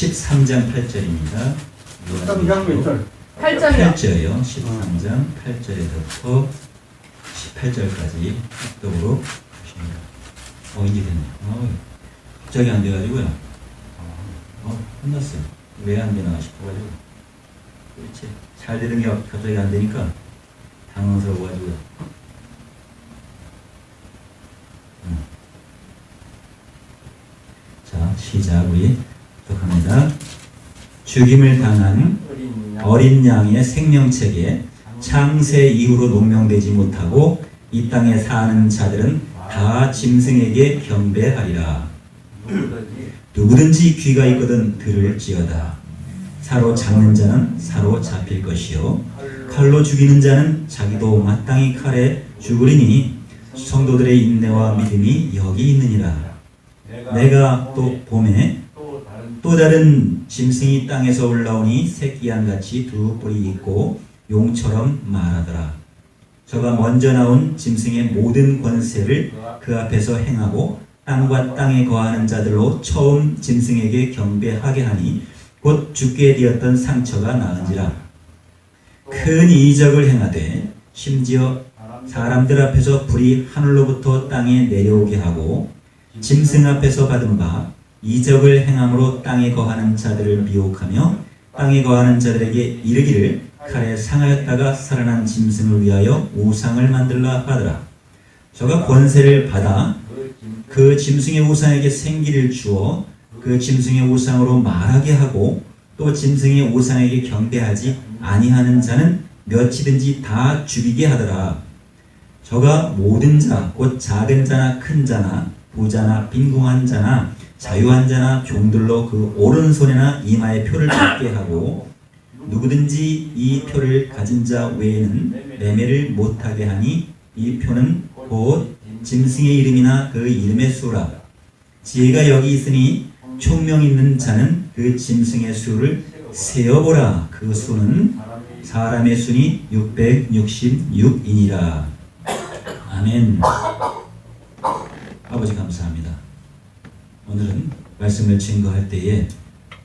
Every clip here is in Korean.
13장 8절입니다. 13장 몇 절? 8절이요. 13장 8절에서부터 18절까지 합독으로 보십니다. 이제 됐네요. 갑자기 안 돼가지고요. 끝났어요. 왜 안 되나 싶어가지고. 그렇지. 잘 되는 게 갑자기 안 되니까 당황스러워가지고요. 자, 시작. 우리 합독합니다. 죽임을 당한 어린 양의 생명책에 창세 이후로 농명되지 못하고 이 땅에 사는 자들은 다 짐승에게 경배하리라. 누구든지 귀가 있거든 들을지어다. 사로잡는 자는 사로잡힐 것이요 칼로 죽이는 자는 자기도 마땅히 칼에 죽으리니 성도들의 인내와 믿음이 여기 있느니라. 내가 또 봄에 또 다른 짐승이 땅에서 올라오니 새끼양같이 두 뿔이 있고 용처럼 말하더라. 저가 먼저 나온 짐승의 모든 권세를 그 앞에서 행하고 땅과 땅에 거하는 자들로 처음 짐승에게 경배하게 하니 곧 죽게 되었던 상처가 나은지라. 큰 이적을 행하되 심지어 사람들 앞에서 불이 하늘로부터 땅에 내려오게 하고 짐승 앞에서 받은 바 이적을 행함으로 땅에 거하는 자들을 미혹하며 땅에 거하는 자들에게 이르기를 칼에 상하였다가 살아난 짐승을 위하여 우상을 만들라 하더라. 저가 권세를 받아 그 짐승의 우상에게 생기를 주어 그 짐승의 우상으로 말하게 하고 또 짐승의 우상에게 경배하지 아니하는 자는 몇이든지 다 죽이게 하더라. 저가 모든 자, 곧 작은 자나 큰 자나 부자나 빈궁한 자나 자유한 자나 종들로 그 오른손이나 이마에 표를 받게 하고 누구든지 이 표를 가진 자 외에는 매매를 못하게 하니 이 표는 곧 짐승의 이름이나 그 이름의 수라. 지혜가 여기 있으니 총명 있는 자는 그 짐승의 수를 세어보라. 그 수는 사람의 수니 666이니라. 아멘. 아버지 감사합니다. 오늘은 말씀을 증거할 때에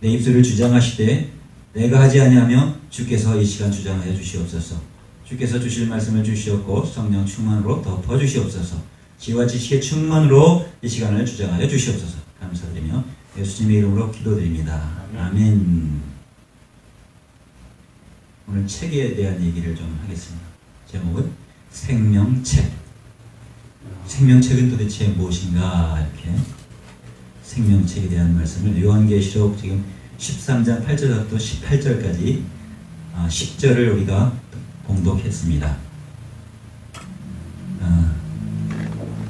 내 입술을 주장하시되 내가 하지 아니하며 주께서 이 시간 주장하여 주시옵소서. 주께서 주실 말씀을 주시옵고 성령 충만으로 덮어 주시옵소서. 지혜와 지식의 충만으로 이 시간을 주장하여 주시옵소서. 감사드리며 예수님의 이름으로 기도드립니다. 아멘. 오늘 책에 대한 얘기를 좀 하겠습니다. 제목은 생명책. 생명책은 도대체 무엇인가? 이렇게 생명책에 대한 말씀을 요한계시록 지금 13장 8절부터 18절까지 10절을 우리가 봉독했습니다.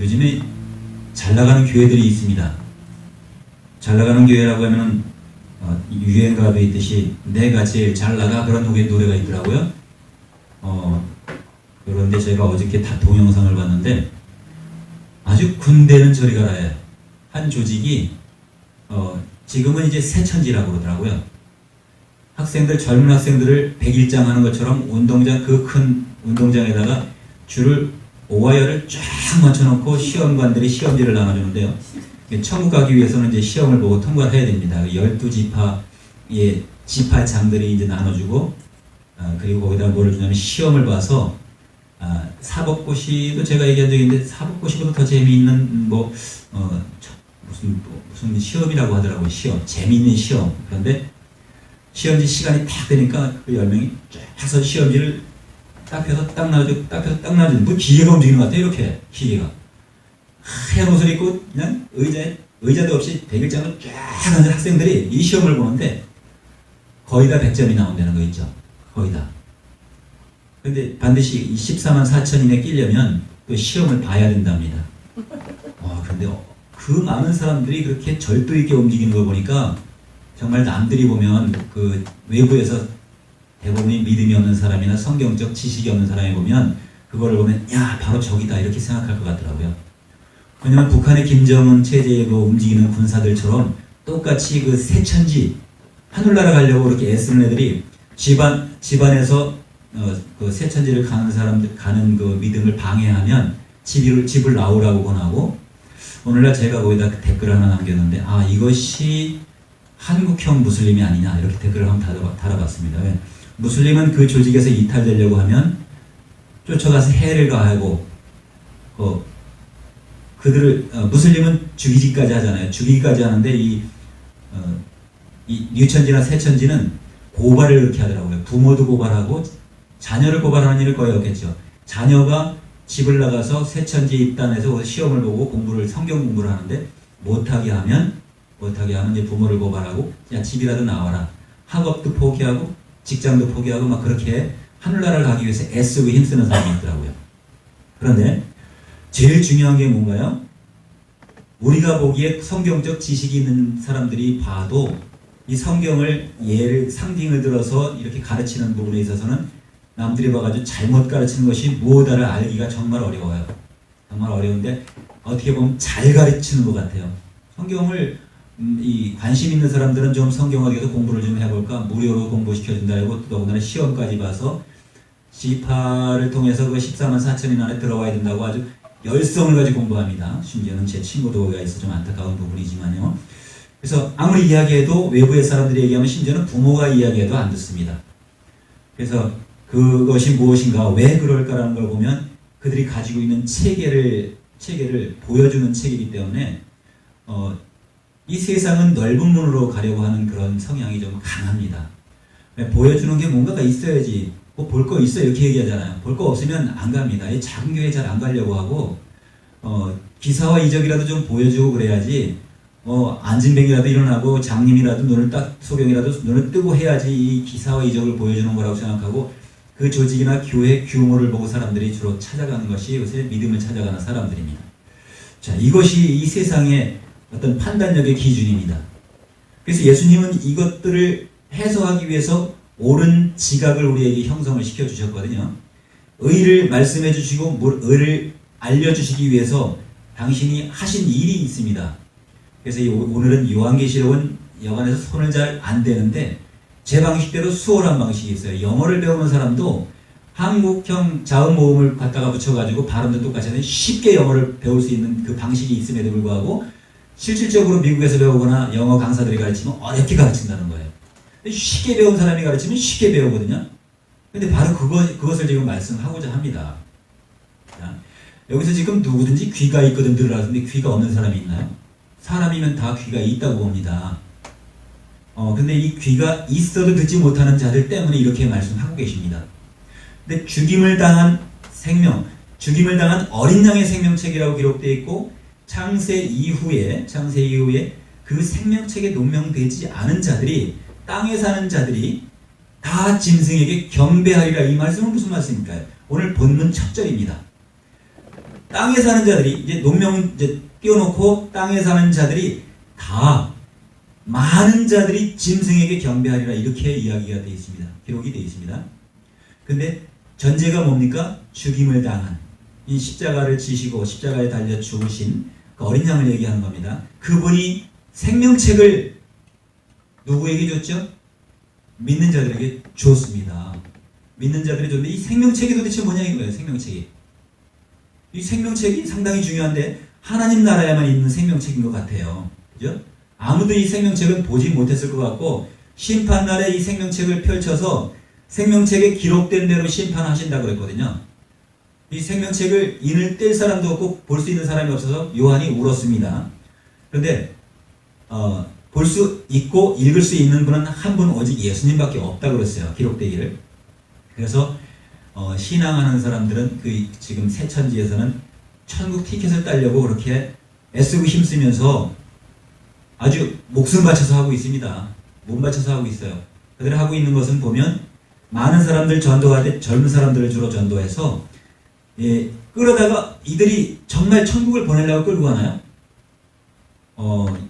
요즘에 잘 나가는 교회들이 있습니다. 잘 나가는 교회라고 하면 유행가도 있듯이 내가 제일 잘 나가 그런 노래가 있더라고요. 그런데 제가 어저께 다 동영상을 봤는데 아주 군대는 저리 가라에 한 조직이 지금은 이제 새천지라고 그러더라고요. 젊은 학생들을 백일장 하는 것처럼 그 큰 운동장에다가 줄을 오와이어를 쫙 맞춰놓고 시험관들이 시험지를 나눠주는데요. 천국 가기 위해서는 이제 시험을 보고 통과를 해야 됩니다. 12지파의 지파장들이 이제 나눠주고, 그리고 거기다 뭐를 주냐면 시험을 봐서, 사법고시도 제가 얘기한 적이 있는데, 사법고시보다 더 재미있는, 무슨 시험이라고 하더라고요. 재미있는 시험. 그런데 시험지 시간이 딱 되니까 그 10명이 쫙 해서 시험지를 딱 펴서 딱 놔주는, 뭐 기계가 움직이는 것 같아요. 이렇게, 기계가. 하얀 옷을 입고 그냥 의자도 없이 백일장을 쫙 앉은 학생들이 이 시험을 보는데 거의 다 100점이 나온다는 거 있죠. 거의 다. 근데 반드시 14만 4천 이내 끼려면 또 시험을 봐야 된답니다. 근데 그 많은 사람들이 그렇게 절도 있게 움직이는 거 보니까 정말 남들이 보면 그 외부에서 대부분이 믿음이 없는 사람이나 성경적 지식이 없는 사람이 보면 그거를 보면 야 바로 저기다 이렇게 생각할 것 같더라고요. 왜냐면 북한의 김정은 체제에 그 움직이는 군사들처럼 똑같이 그 새천지 하늘나라 가려고 그렇게 애쓰는 애들이 집안에서 그 새천지를 가는 그 믿음을 방해하면 집을 나오라고 권하고 오늘날 제가 거기다 댓글 하나 남겼는데 이것이 한국형 무슬림이 아니냐 이렇게 댓글을 한번 달아봤습니다. 왜? 무슬림은 그 조직에서 이탈되려고 하면 쫓아가서 해를 가하고 그들을 무슬림은 죽이기까지 하잖아요. 죽이기까지 하는데 이 유천지나 세천지는 고발을 그렇게 하더라고요. 부모도 고발하고 자녀를 고발하는 일은 거의 없겠죠. 자녀가 집을 나가서 세천지에 입단해서 시험을 보고 성경 공부를 하는데 못하게 하면 이제 부모를 고발하고 야 집이라도 나와라. 학업도 포기하고 직장도 포기하고 막 그렇게 하늘나라를 가기 위해서 애쓰고 힘쓰는 사람이 있더라고요. 그런데 제일 중요한 게 뭔가요? 우리가 보기에 성경적 지식이 있는 사람들이 봐도 이 성경을 상징을 들어서 이렇게 가르치는 부분에 있어서는 남들이 봐가지고 잘못 가르치는 것이 무엇다를 알기가 정말 어려워요. 정말 어려운데 어떻게 보면 잘 가르치는 것 같아요. 성경을 이 관심 있는 사람들은 좀 성경학에도 공부를 좀 해볼까 무료로 공부시켜준다 하고 더군다나 시험까지 봐서 지파를 통해서 그 14만 4천인 안에 들어와야 된다고 아주 열성을 가지고 공부합니다. 심지어는 제 친구도 있어 좀 안타까운 부분이지만요. 그래서 아무리 이야기해도 외부의 사람들이 얘기하면 심지어는 부모가 이야기해도 안 듣습니다. 그래서 그것이 무엇인가 왜 그럴까라는 걸 보면 그들이 가지고 있는 체계를 보여주는 책이기 때문에 이 세상은 넓은 문으로 가려고 하는 그런 성향이 좀 강합니다. 보여주는 게 뭔가가 있어야지 볼 거 있어 이렇게 얘기하잖아요. 볼 거 없으면 안 갑니다. 이 작은 교회 잘 안 가려고 하고 기사와 이적이라도 좀 보여주고 그래야지 안진뱅이라도 일어나고 장님이라도 소경이라도 눈을 뜨고 해야지 이 기사와 이적을 보여주는 거라고 생각하고 그 조직이나 교회 규모를 보고 사람들이 주로 찾아가는 것이 요새 믿음을 찾아가는 사람들입니다. 자, 이것이 이 세상의 어떤 판단력의 기준입니다. 그래서 예수님은 이것들을 해소하기 위해서 옳은 지각을 우리에게 형성을 시켜주셨거든요. 의를 말씀해 주시고 의를 알려주시기 위해서 당신이 하신 일이 있습니다. 그래서 오늘은 요한계시록은 여관에서 손을 잘 안 대는데 제 방식대로 수월한 방식이 있어요. 영어를 배우는 사람도 한국형 자음 모음을 갖다가 붙여가지고 발음도 똑같이 하는 쉽게 영어를 배울 수 있는 그 방식이 있음에도 불구하고 실질적으로 미국에서 배우거나 영어 강사들이 가르치면 어렵게 가르친다는 거예요. 쉽게 배운 사람이 가르치면 쉽게 배우거든요. 근데 바로 그것을 지금 말씀하고자 합니다. 자, 여기서 지금 누구든지 귀가 있거든 들으라는데 귀가 없는 사람이 있나요? 사람이면 다 귀가 있다고 봅니다. 근데 이 귀가 있어도 듣지 못하는 자들 때문에 이렇게 말씀하고 계십니다. 근데 죽임을 당한 어린 양의 생명책이라고 기록되어 있고 창세 이후에 그 생명책에 논명되지 않은 자들이 땅에 사는 자들이 다 짐승에게 경배하리라. 이 말씀은 무슨 말씀일까요? 오늘 본문 첫 절입니다. 땅에 사는 자들이 이제 띄워놓고 땅에 사는 자들이 다 많은 자들이 짐승에게 경배하리라 이렇게 이야기가 되어 있습니다. 기록이 되어 있습니다. 근데 전제가 뭡니까? 죽임을 당한 이 십자가를 지시고 십자가에 달려 죽으신 그 어린 양을 얘기하는 겁니다. 그분이 생명책을 누구에게 줬죠? 믿는 자들에게 줬습니다. 믿는 자들이 줬는데 이 생명책이 도대체 뭐냐 이거예요. 이 생명책이 상당히 중요한데 하나님 나라에만 있는 생명책인 것 같아요. 그죠? 아무도 이 생명책은 보지 못했을 것 같고 심판날에 이 생명책을 펼쳐서 생명책에 기록된 대로 심판하신다고 그랬거든요. 이 생명책을 인을 뗄 사람도 없고 볼 수 있는 사람이 없어서 요한이 울었습니다. 그런데 볼 수 있고 읽을 수 있는 분은 한 분 오직 예수님밖에 없다고 그랬어요. 기록되기를. 그래서 신앙하는 사람들은 지금 새천지에서는 천국 티켓을 따려고 그렇게 애쓰고 힘쓰면서 아주 목숨 바쳐서 하고 있습니다. 몸 바쳐서 하고 있어요. 그들이 하고 있는 것은 보면 많은 사람들 전도하되 젊은 사람들을 주로 전도해서 끌어다가 이들이 정말 천국을 보내려고 끌고 가나요?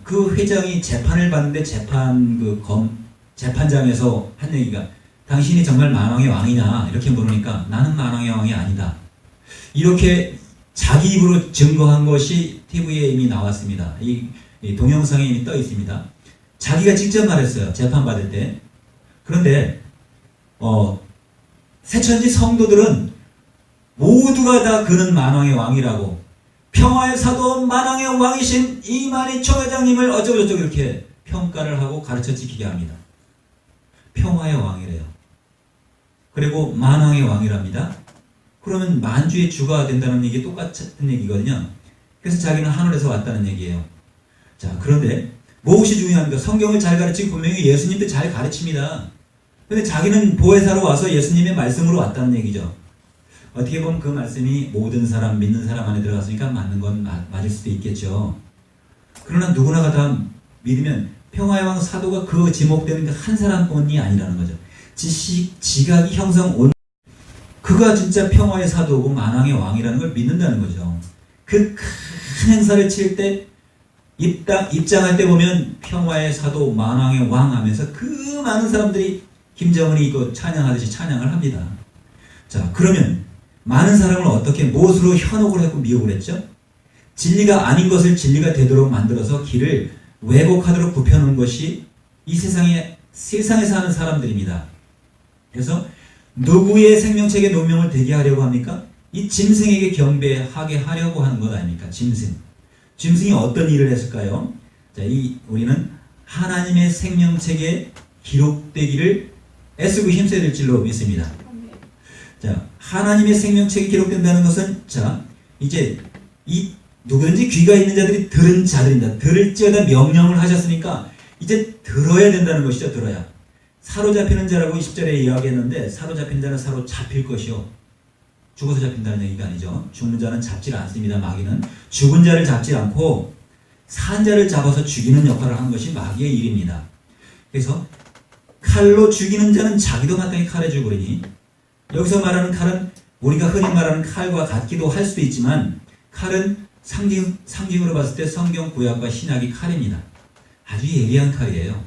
그 회장이 재판을 받는데 재판장에서 한 얘기가 당신이 정말 만왕의 왕이냐 이렇게 물으니까 나는 만왕의 왕이 아니다. 이렇게 자기 입으로 증거한 것이 TV에 이미 나왔습니다. 이 동영상에 이미 떠 있습니다. 자기가 직접 말했어요. 재판받을 때. 그런데 새천지 성도들은 모두가 다 그는 만왕의 왕이라고 평화의 사도 만왕의 왕이신 이만희 총회장님을 어쩌고저쩌고 이렇게 평가를 하고 가르쳐 지키게 합니다. 평화의 왕이래요. 그리고 만왕의 왕이랍니다. 그러면 만주의 주가 된다는 얘기 똑같은 얘기거든요. 그래서 자기는 하늘에서 왔다는 얘기예요. 자, 그런데 무엇이 중요합니까? 성경을 잘 가르치고 분명히 예수님도 잘 가르칩니다. 근데 자기는 보혜사로 와서 예수님의 말씀으로 왔다는 얘기죠. 어떻게 보면 그 말씀이 모든 사람, 믿는 사람 안에 들어갔으니까 맞는 건 맞을 수도 있겠죠. 그러나 누구나가 다 믿으면 평화의 왕 사도가 그 지목되는 그 한 사람뿐이 아니라는 거죠. 지식, 지각이 형성 온 그가 진짜 평화의 사도고 만왕의 왕이라는 걸 믿는다는 거죠. 그 큰 행사를 칠 때 입장할 때 보면 평화의 사도, 만왕의 왕 하면서 그 많은 사람들이 김정은이 이거 찬양하듯이 찬양을 합니다. 자, 그러면 많은 사람을 어떻게 무엇으로 현혹을 했고 미혹을 했죠? 진리가 아닌 것을 진리가 되도록 만들어서 길을 왜곡하도록 굽혀놓은 것이 이 세상에 사는 사람들입니다. 그래서 누구의 생명책에 노명을 되게 하려고 합니까? 이 짐승에게 경배하게 하려고 하는 것 아닙니까? 짐승이 어떤 일을 했을까요? 자, 우리는 하나님의 생명책에 기록되기를 애쓰고 힘써야 될 줄로 믿습니다. 자, 하나님의 생명책에 기록된다는 것은, 자, 이제 누구든지 귀가 있는 자들이 들은 자들입니다. 들을지어다 명령을 하셨으니까 이제 들어야 된다는 것이죠. 들어야. 사로잡히는 자라고 20절에 이야기했는데, 사로잡힌 자는 사로잡힐 것이요. 죽어서 잡힌다는 얘기가 아니죠. 죽는 자는 잡질 않습니다. 마귀는 죽은 자를 잡지 않고 산 자를 잡아서 죽이는 역할을 하는 것이 마귀의 일입니다. 그래서 칼로 죽이는 자는 자기도 마땅히 칼에 죽으리니, 여기서 말하는 칼은 우리가 흔히 말하는 칼과 같기도 할 수도 있지만, 칼은 상징으로 봤을 때 성경 구약과 신약이 칼입니다. 아주 예리한 칼이에요.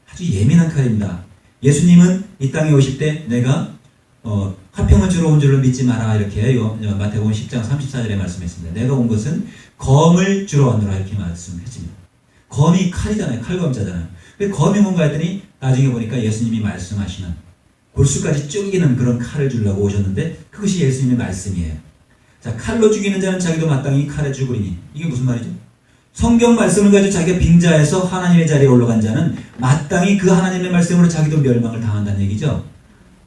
아주 예민한 칼입니다. 예수님은 이 땅에 오실 때 내가 화평을 주러 온 줄로 믿지 마라, 이렇게 마태복음 10장 34절에 말씀했습니다. 내가 온 것은 검을 주러 왔노라, 이렇게 말씀했습니다. 검이 칼이잖아요. 칼검자잖아요. 검이 뭔가 했더니 나중에 보니까 예수님이 말씀하시는 골수까지 쪼개는 그런 칼을 주려고 오셨는데, 그것이 예수님의 말씀이에요. 자, 칼로 죽이는 자는 자기도 마땅히 칼에 죽으리니, 이게 무슨 말이죠? 성경 말씀을 가지고 자기가 빙자해서 하나님의 자리에 올라간 자는 마땅히 그 하나님의 말씀으로 자기도 멸망을 당한다는 얘기죠.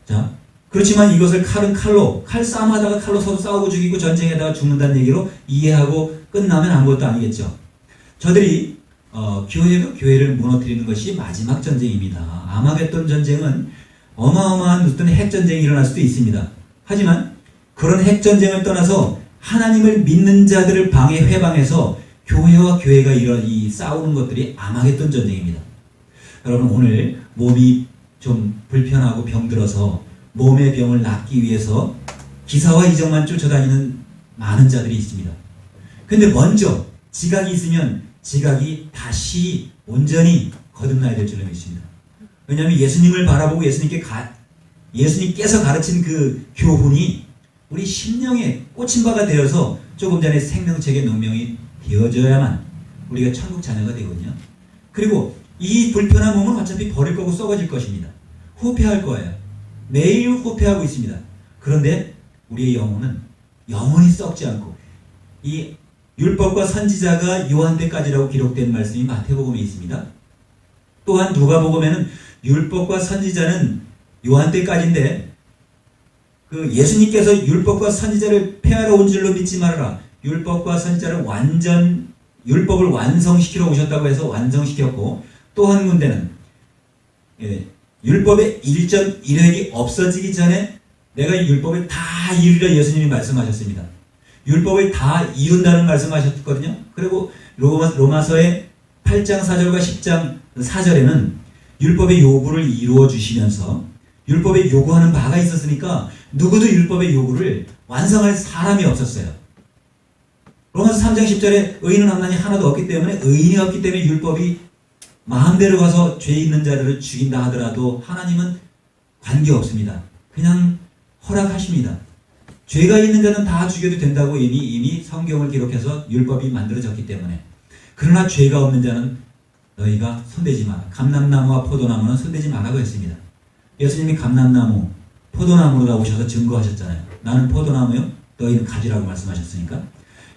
자, 그렇지만 이것을 칼 싸움하다가 칼로 서로 싸우고 죽이고 전쟁에다가 죽는다는 얘기로 이해하고 끝나면 아무것도 아니겠죠. 저들이 교회를 무너뜨리는 것이 마지막 전쟁입니다. 아마겟돈 전쟁은 어마어마한 어떤 핵전쟁이 일어날 수도 있습니다. 하지만 그런 핵전쟁을 떠나서 하나님을 믿는 자들을 회방해서 교회와 교회가 이 싸우는 것들이 아마겟돈 전쟁입니다. 여러분, 오늘 몸이 좀 불편하고 병들어서 몸의 병을 낫기 위해서 기사와 이적만 쫓아다니는 많은 자들이 있습니다. 근데 먼저 지각이 있으면 지각이 다시 온전히 거듭나야 될 줄로 믿습니다. 왜냐하면 예수님을 바라보고 예수님께서 가르친 그 교훈이 우리 심령에 꽂힌 바가 되어서 조금 전에 생명책의 농명이 되어져야만 우리가 천국 자녀가 되거든요. 그리고 이 불편한 몸은 어차피 버릴 거고 썩어질 것입니다. 후패할 거예요. 매일 후패하고 있습니다. 그런데 우리의 영혼은 영원히 썩지 않고, 이 율법과 선지자가 요한 때까지라고 기록된 말씀이 마태복음에 있습니다. 또한 누가복음에는 율법과 선지자는 요한 때까지인데, 그 예수님께서 율법과 선지자를 폐하러 온 줄로 믿지 말아라. 율법과 선지자를 율법을 완성시키러 오셨다고 해서 완성시켰고, 또 한 군데는 율법의 1.1획이 없어지기 전에 내가 이 율법을 다 이루려 예수님이 말씀하셨습니다. 율법을 다 이룬다는 말씀하셨거든요. 그리고 로마서의 8장 4절과 10장 4절에는 율법의 요구를 이루어 주시면서, 율법에 요구하는 바가 있었으니까 누구도 율법의 요구를 완성할 사람이 없었어요. 로마서 3장 10절에 의인은 없나니 하나도 없기 때문에, 의인이 없기 때문에 율법이 마음대로 가서 죄 있는 자들을 죽인다 하더라도 하나님은 관계없습니다. 그냥 허락하십니다. 죄가 있는 자는 다 죽여도 된다고 이미 성경을 기록해서 율법이 만들어졌기 때문에. 그러나 죄가 없는 자는 너희가 손대지 마라. 감람나무와 포도나무는 손대지 말라고 했습니다. 예수님이 감람나무, 포도나무로 나오셔서 증거하셨잖아요. 나는 포도나무요, 너희는 가지라고 말씀하셨으니까.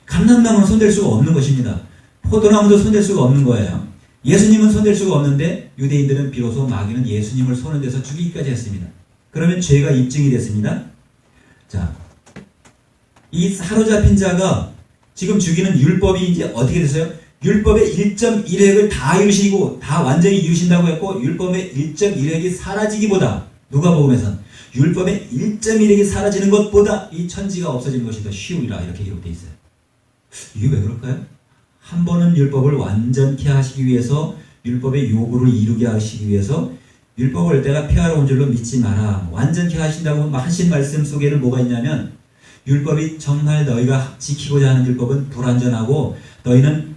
감람나무는 손댈 수가 없는 것입니다. 포도나무도 손댈 수가 없는 거예요. 예수님은 손댈 수가 없는데 유대인들은 비로소 마귀는 예수님을 손을 대서 죽이기까지 했습니다. 그러면 죄가 입증이 됐습니다. 자, 이 사로잡힌 자가 지금 죽이는 율법이 이제 어떻게 됐어요? 율법의 1.1획을 다 이루시고 다 완전히 이루신다고 했고 율법의 1.1획이 사라지기보다 누가복음에선 율법의 1.1획이 사라지는 것보다 이 천지가 없어지는 것이 더 쉬우리라 이렇게 기록되어 있어요. 이게 왜 그럴까요? 한 번은 율법을 완전케 하시기 위해서 율법의 요구를 이루게 하시기 위해서 율법을 내가 폐하러 온 줄로 믿지 마라. 완전케 하신다고 하신 말씀 속에는 뭐가 있냐면 율법이 정말 너희가 지키고자 하는 율법은 불완전하고 너희는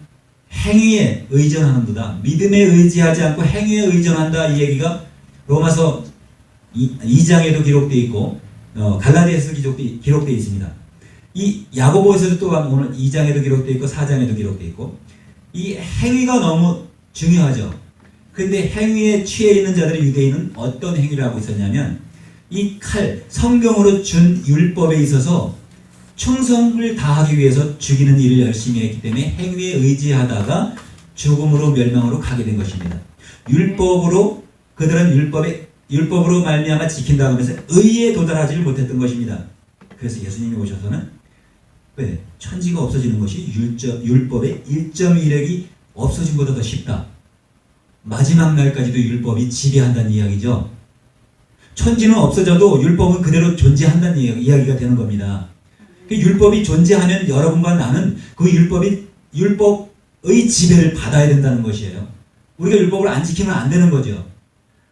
행위에 의존하는도다. 믿음에 의지하지 않고 행위에 의존한다. 이 얘기가 로마서 2장에도 기록되어 있고 갈라디아서도 기록되어 있습니다. 이 야고보에서도 또 오늘 2장에도 기록되어 있고 4장에도 기록되어 있고 이 행위가 너무 중요하죠. 근데 행위에 취해 있는 자들의 유대인은 어떤 행위를 하고 있었냐면 이 칼, 성경으로 준 율법에 있어서 충성을 다하기 위해서 죽이는 일을 열심히 했기 때문에 행위에 의지하다가 죽음으로 멸망으로 가게 된 것입니다. 율법으로 그들은 율법으로 말미암아 지킨다고 하면서 의에 도달하지를 못했던 것입니다. 그래서 예수님이 오셔서는 왜? 천지가 없어지는 것이 율법의 1.1획이 없어진 것보다 더 쉽다. 마지막 날까지도 율법이 지배한다는 이야기죠. 천지는 없어져도 율법은 그대로 존재한다는 이야기가 되는 겁니다. 율법이 존재하면 여러분과 나는 그 율법의 지배를 받아야 된다는 것이에요. 우리가 율법을 안 지키면 안 되는 거죠.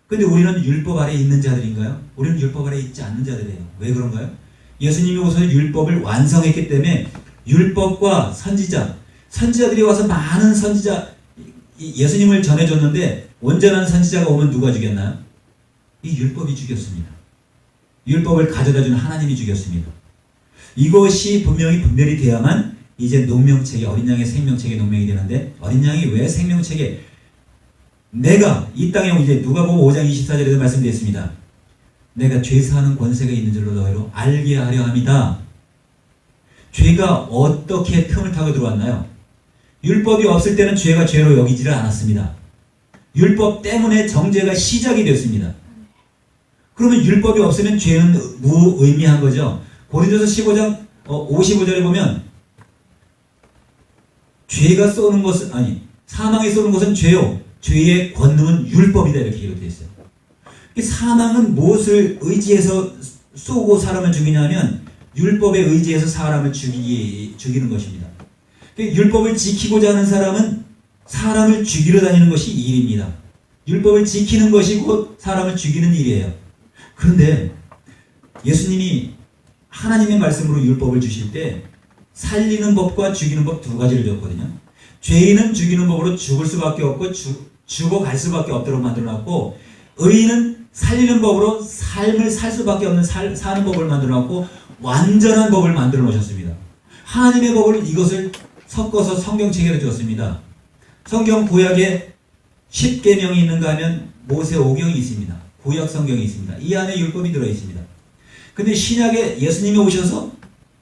근데 우리는 율법 아래에 있는 자들인가요? 우리는 율법 아래에 있지 않는 자들이에요. 왜 그런가요? 예수님이 오셔서 율법을 완성했기 때문에 율법과 선지자들이 와서 많은 예수님을 전해줬는데 온전한 선지자가 오면 누가 죽였나요? 이 율법이 죽였습니다. 율법을 가져다준 하나님이 죽였습니다. 이것이 분별이 되어야만 이제 농명체계, 어린 양의 생명체계 농명이 되는데 어린 양이 왜 생명체계? 내가 이 땅에 이제 누가복음 5장 24절에도 말씀드렸습니다. 내가 죄 사하는 권세가 있는 줄로 너희로 알게 하려 함이다. 죄가 어떻게 틈을 타고 들어왔나요? 율법이 없을 때는 죄가 죄로 여기지를 않았습니다. 율법 때문에 정죄가 시작이 됐습니다. 그러면 율법이 없으면 죄는 무의미한 거죠. 고린도서 15장 55절에 보면 죄가 쏘는 것은 사망이 쏘는 것은 죄요. 죄의 권능은 율법이다 이렇게 기록되어 있어요. 사망은 무엇을 의지해서 쏘고 사람을 죽이냐면 율법에 의지해서 사람을 죽이는 것입니다. 율법을 지키고자 하는 사람은 사람을 죽이러 다니는 것이 일입니다. 율법을 지키는 것이 곧 사람을 죽이는 일이에요. 그런데 예수님이 하나님의 말씀으로 율법을 주실 때 살리는 법과 죽이는 법 두 가지를 줬거든요. 죄인은 죽이는 법으로 죽을 수밖에 없고 죽어갈 수밖에 없도록 만들어놨고 의인은 살리는 법으로 삶을 살 수밖에 없는 사는 법을 만들어놨고 완전한 법을 만들어 놓으셨습니다. 하나님의 법을 이것을 섞어서 성경체계로 줬습니다. 성경 구약에 10계명이 있는가 하면 모세오경이 있습니다. 구약 성경이 있습니다. 이 안에 율법이 들어있습니다. 근데 신약에 예수님이 오셔서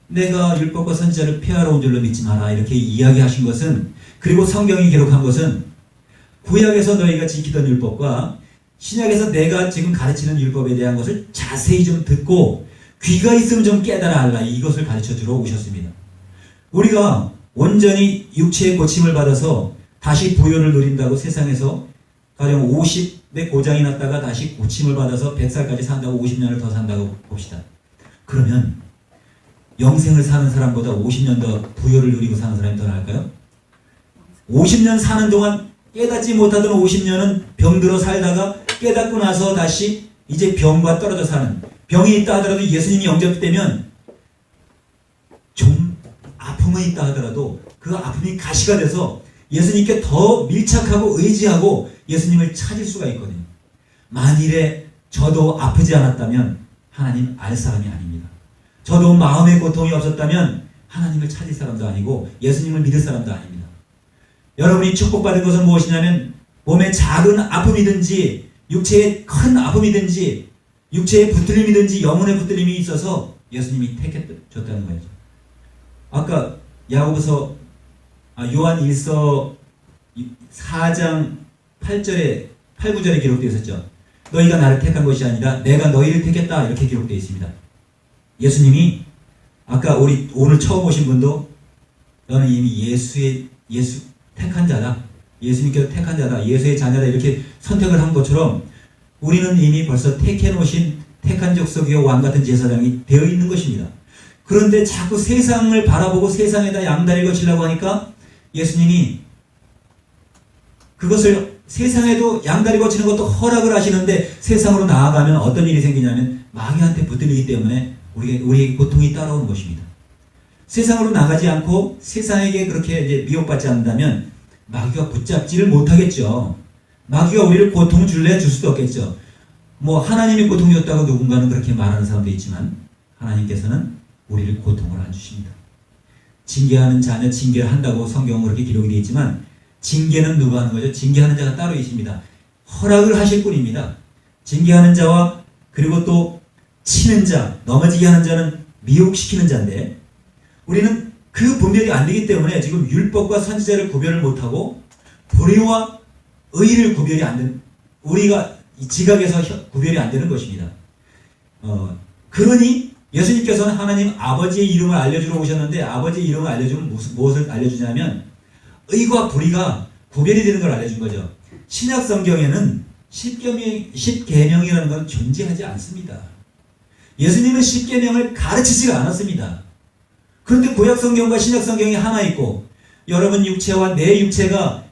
내가 율법과 선지자를 폐하러 온 줄로 믿지 마라 이렇게 이야기하신 것은 그리고 성경이 기록한 것은 구약에서 너희가 지키던 율법과 신약에서 내가 지금 가르치는 율법에 대한 것을 자세히 좀 듣고 귀가 있으면 좀 깨달아 알라 이것을 가르쳐 주러 오셨습니다. 우리가 온전히 육체의 고침을 받아서 다시 부요를 누린다고 세상에서 가령 50의 고장이 났다가 다시 고침을 받아서 100살까지 산다고 50년을 더 산다고 봅시다. 그러면 영생을 사는 사람보다 50년 더 부요를 누리고 사는 사람이 더 나을까요? 50년 사는 동안 깨닫지 못하던 50년은 병들어 살다가 깨닫고 나서 다시 이제 병과 떨어져 사는 병이 있다 하더라도 예수님이 영접되면 좀 아픔이 있다 하더라도 그 아픔이 가시가 돼서 예수님께 더 밀착하고 의지하고 예수님을 찾을 수가 있거든요. 만일에 저도 아프지 않았다면 하나님 알 사람이 아닙니다. 저도 마음의 고통이 없었다면 하나님을 찾을 사람도 아니고 예수님을 믿을 사람도 아닙니다. 여러분이 축복받은 것은 무엇이냐면 몸에 작은 아픔이든지 육체에 큰 아픔이든지 육체의 붙들림이든지 영혼의 붙들림이 있어서 예수님이 택해줬다는 거죠. 아까 요한 1서 4장 8절에 8, 9절에 기록되어 있었죠. 너희가 나를 택한 것이 아니라 내가 너희를 택했다 이렇게 기록되어 있습니다. 예수님이 아까 오늘 처음 오신 분도 너는 이미 예수 택한 자다. 예수님께서 택한 자다. 예수의 자녀다. 이렇게 선택을 한 것처럼 우리는 이미 벌써 택해 놓으신 택한 족속이요 왕 같은 제사장이 되어 있는 것입니다. 그런데 자꾸 세상을 바라보고 세상에다 양다리를 거치려고 하니까 예수님이 그것을 세상에도 양다리 거치는 것도 허락을 하시는데 세상으로 나아가면 어떤 일이 생기냐면 마귀한테 붙들리기 때문에 우리에게 고통이 따라오는 것입니다. 세상으로 나가지 않고 세상에게 그렇게 이제 미혹받지 않는다면 마귀가 붙잡지를 못하겠죠. 마귀가 우리를 고통 줄래 줄 수도 없겠죠. 뭐 하나님이 고통 줬다고 누군가는 그렇게 말하는 사람도 있지만 하나님께서는 우리를 고통을 안 주십니다. 징계하는 자녀 징계를 한다고 성경은 그렇게 기록이 되어 있지만 징계는 누가 하는 거죠? 징계하는 자가 따로 있습니다. 허락을 하실 뿐입니다. 징계하는 자와 그리고 또 치는 자, 넘어지게 하는 자는 미혹시키는 자인데 우리는 그 분별이 안 되기 때문에 지금 율법과 선지자를 구별을 못하고 불의와 의를 구별이 안 되는 우리가 이 지각에서 구별이 안 되는 것입니다. 그러니 예수님께서는 하나님 아버지의 이름을 알려주러 오셨는데 아버지의 이름을 알려주면 무엇을 알려주냐면 의와 불의가 구별이 되는 걸 알려준 거죠. 신약 성경에는 십계명이라는 건 존재하지 않습니다. 예수님은 십계명을 가르치지가 않았습니다. 그런데 구약 성경과 신약 성경이 하나 있고 여러분 육체와 내 육체가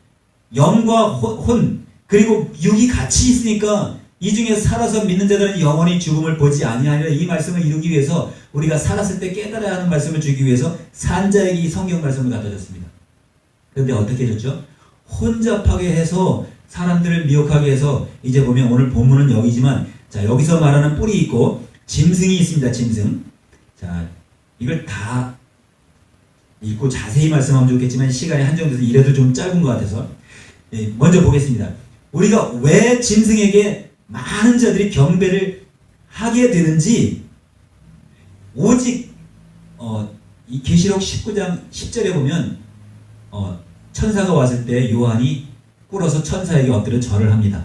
영과 혼 그리고 육이 같이 있으니까 이 중에 살아서 믿는 자들은 영원히 죽음을 보지 아니하리라. 이 말씀을 이루기 위해서 우리가 살았을 때 깨달아야 하는 말씀을 주기 위해서 산자에게 이 성경 말씀을 갖다 줬습니다. 그런데 어떻게 해줬죠? 혼잡하게 해서 사람들을 미혹하게 해서 이제 보면 오늘 본문은 여기지만 자 여기서 말하는 뿔이 있고 짐승이 있습니다. 짐승. 자 이걸 다 읽고 자세히 말씀하면 좋겠지만 시간이 한정돼서 이래도 좀 짧은 것 같아서 먼저 보겠습니다. 우리가 왜 짐승에게 많은 자들이 경배를 하게 되는지 오직 이 계시록 19장 10절에 보면 천사가 왔을 때 요한이 꿇어서 천사에게 엎드려 절을 합니다.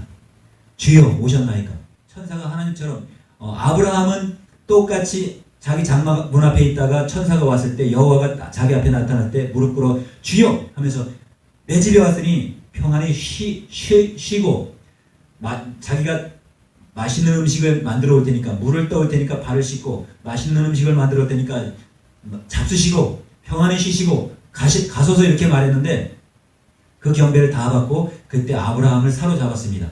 주여 오셨나이까. 천사가 하나님처럼 아브라함은 똑같이 자기 장막 문 앞에 있다가 천사가 왔을 때 여호와가 자기 앞에 나타날 때 무릎 꿇어 주여 하면서 내 집에 왔으니 평안히 쉬고 자기가 맛있는 음식을 만들어 올 테니까 물을 떠올 테니까 발을 씻고 맛있는 음식을 만들어 올 테니까 잡수시고 평안히 쉬시고 가소서 이렇게 말했는데 그 경배를 다 받고 그때 아브라함을 사로잡았습니다.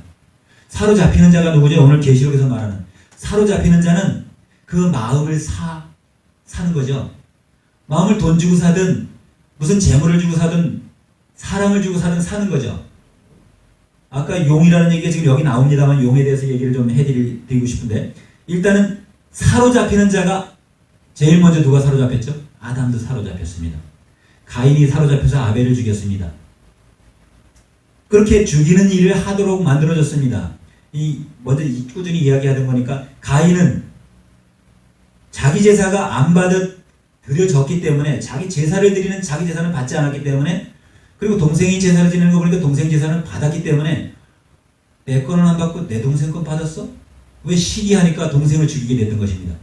사로잡히는 자가 누구죠? 오늘 계시록에서 말하는 사로잡히는 자는 그 마음을 사는 거죠. 마음을 돈 주고 사든 무슨 재물을 주고 사든 사랑을 주고 사든 사는 거죠. 아까 용이라는 얘기가 지금 여기 나옵니다만 용에 대해서 얘기를 좀 해드리고 싶은데 일단은 사로잡히는 자가 제일 먼저 누가 사로잡혔죠? 아담도 사로잡혔습니다. 가인이 사로잡혀서 아벨을 죽였습니다. 그렇게 죽이는 일을 하도록 만들어졌습니다. 먼저 꾸준히 이야기하던 거니까 가인은 자기 제사가 안 드려졌기 때문에 자기 제사를 드리는 자기 제사는 받지 않았기 때문에 그리고 동생이 제사를 드리는 거 보니까 동생 제사는 받았기 때문에 내 거는 안 받고 내 동생 건 받았어? 왜 시기하니까 동생을 죽이게 됐던 것입니다.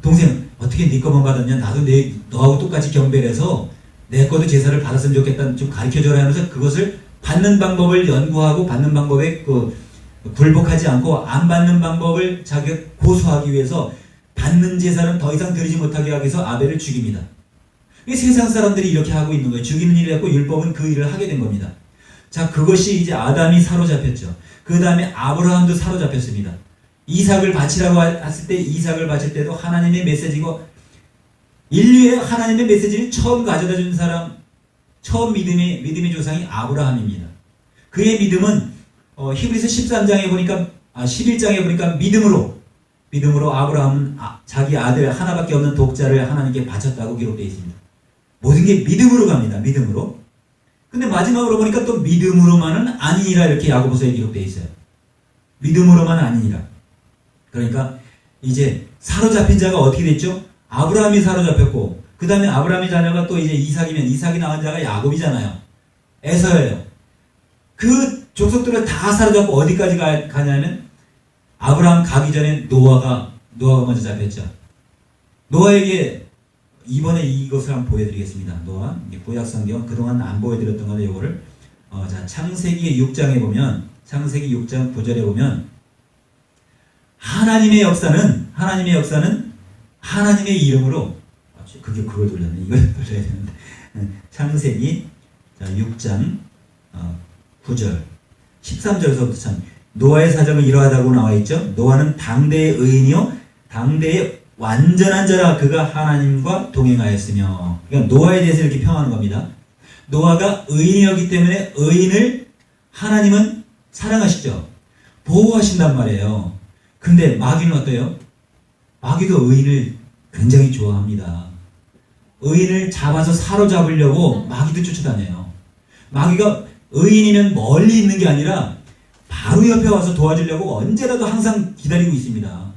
동생 어떻게 네 거만 받았냐? 나도 너하고 똑같이 경배를 해서 내 거도 제사를 받았으면 좋겠다 좀 가르쳐줘라 하면서 그것을 받는 방법을 연구하고 받는 방법에 굴복하지 않고 안 받는 방법을 자기가 고수하기 위해서 받는 제사는 더 이상 드리지 못하게 하기 위해서 아벨을 죽입니다. 세상 사람들이 이렇게 하고 있는 거예요. 죽이는 일을 했고 율법은 그 일을 하게 된 겁니다. 자, 그것이 이제 아담이 사로잡혔죠. 그 다음에 아브라함도 사로잡혔습니다. 이삭을 바치라고 했을 때 이삭을 바칠 때도 하나님의 메시지고 인류의 하나님의 메시지를 처음 가져다 준 사람 처음 믿음의 조상이 아브라함입니다. 그의 믿음은 히브리서 13장에 보니까 11장에 보니까 믿음으로 아브라함은 자기 아들 하나밖에 없는 독자를 하나님께 바쳤다고 기록되어 있습니다. 모든 게 믿음으로 갑니다. 믿음으로. 근데 마지막으로 보니까 또 믿음으로만은 아니니라 이렇게 야고보서에 기록되어 있어요. 믿음으로만 아니니라. 그러니까 이제 사로잡힌 자가 어떻게 됐죠? 아브라함이 사로잡혔고 그 다음에 아브라함의 자녀가 또 이제 이삭이면 이삭이 낳은 자가 야곱이잖아요. 에서예요. 그 족속들을 다 사로잡고 어디까지 가냐면 아브라함 가기 전에 노아가 먼저 잡혔죠. 노아에게 이번에 이것을 한번 보여드리겠습니다. 노아 구약성경 그동안 안 보여드렸던 건데 이거를 자 창세기 6장에 보면 창세기 6장 9절에 보면 하나님의 역사는 하나님의 이름으로 그걸 돌렸네. 이걸 돌려야 되는데 창세기 6장 9절 13절에서부터 참 노아의 사정은 이러하다고 나와 있죠. 노아는 당대의 의인이요 당대의 완전한 자라 그가 하나님과 동행하였으며 그러니까 노아에 대해서 이렇게 평하는 겁니다. 노아가 의인이었기 때문에 의인을 하나님은 사랑하시죠. 보호하신단 말이에요. 근데 마귀는 어때요? 마귀도 의인을 굉장히 좋아합니다. 의인을 잡아서 사로잡으려고 마귀도 쫓아다녀요. 마귀가 의인이면 멀리 있는 게 아니라 바로 옆에 와서 도와주려고 언제라도 항상 기다리고 있습니다.